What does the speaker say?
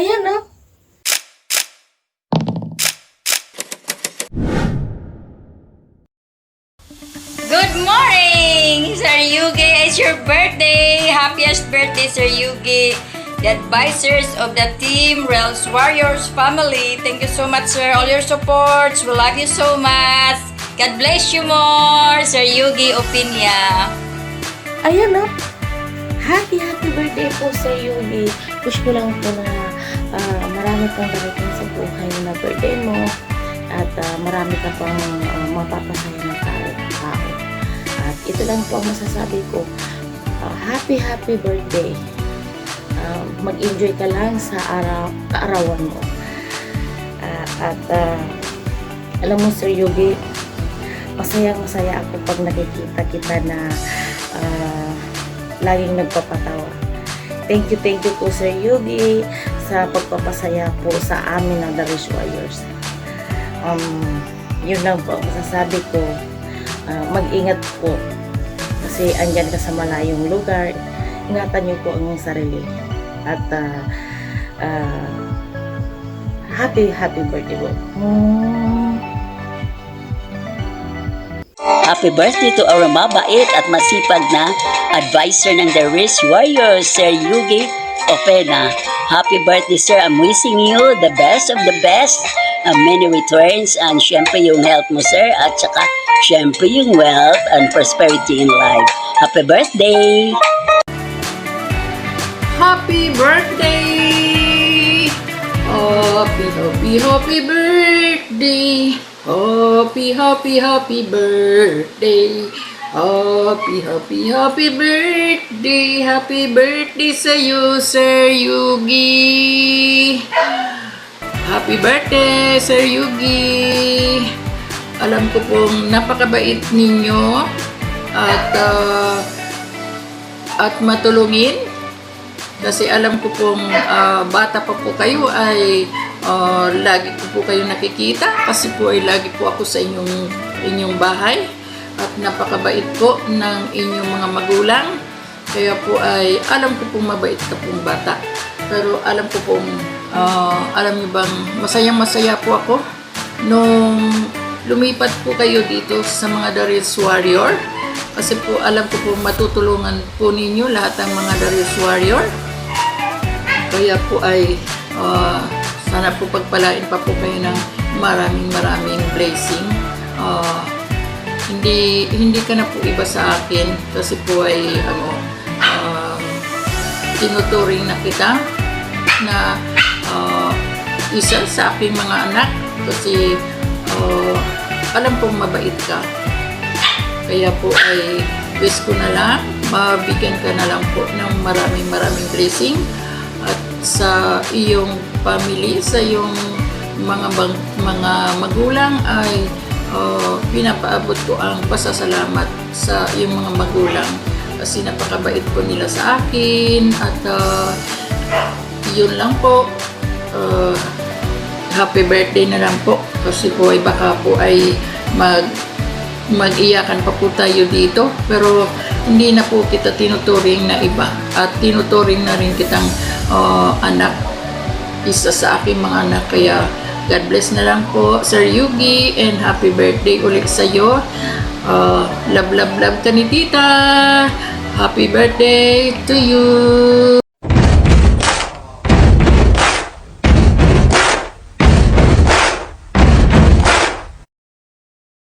Ayan na. Good morning, Sir Yugi. It's your birthday. Happiest birthday, Sir Yugi. The advisors of the Team Rails Warriors family. Thank you so much, sir. All your supports. We love you so much. God bless you more, Sir Yugi Opinia. Ayan na. Happy birthday po sa Yugi. Wish ko lang po na marami pang darating sa buhay na birthday mo. At marami ka pang mapapasaya ng tao. At ito lang po ang masasabi ko. Happy birthday. Mag-enjoy ka lang sa kaarawan mo. Alam mo, Sir Yugi, masaya ako pag nakikita kita na laging nagpapatawa. Thank you po, Sir Yugi, sa pagpapasaya po sa amin ng The Rails Warriors. Yun lang po ang masasabi ko. Mag-ingat po kasi andyan ka sa malayong lugar. Ingatan niyo po ang inyong sarili. At happy birthday po. Happy birthday to our mabait at masipag na advisor ng The Rails Warriors, Sir Yugi Opena. Happy birthday, sir. I'm wishing you the best of the best. Many returns and syempre yung health mo, sir. At saka syempre yung wealth and prosperity in life. Happy birthday! Happy birthday! Happy birthday! Happy birthday! Happy birthday! Happy birthday sa iyo, Sir Yugi! Happy birthday, Sir Yugi! Alam ko pong napakabait ninyo at matulungin. Kasi alam ko pong bata pa po kayo ay lagi ko po kayo nakikita kasi po ay lagi po ako sa inyong bahay at napakabait po ng inyong mga magulang. Kaya po ay alam ko pong mabait ka pong bata. Pero alam ko pong alam niyo bang masayang-masaya po ako nung lumipat po kayo dito sa mga The Rails Warrior. Kasi po alam ko po matutulungan po ninyo lahat ng mga The Rails Warrior. Kaya po ay sana po pagpalain pa po kayo ng maraming blessing. Hindi ka na po iba sa akin kasi po ay tinuturing na kita na isa sa aking mga anak kasi alam pong mabait ka. Kaya po ay wish ko na lang mabigyan ka na lang po ng maraming blessing. At sa iyong family, sa iyong mga magulang ay pinapaabot ko ang pasasalamat sa iyong mga magulang kasi napakabait po nila sa akin at yun lang po. Happy birthday na lang po kasi po ay baka po ay mag-iyakan pa po tayo dito pero hindi na po kita tinuturing na iba at tinuturing na rin kitang anak, isa sa aking mga anak. Kaya God bless na lang po, Sir Yugi, and happy birthday ulit sa'yo. Love ka ni tita. Happy birthday to you.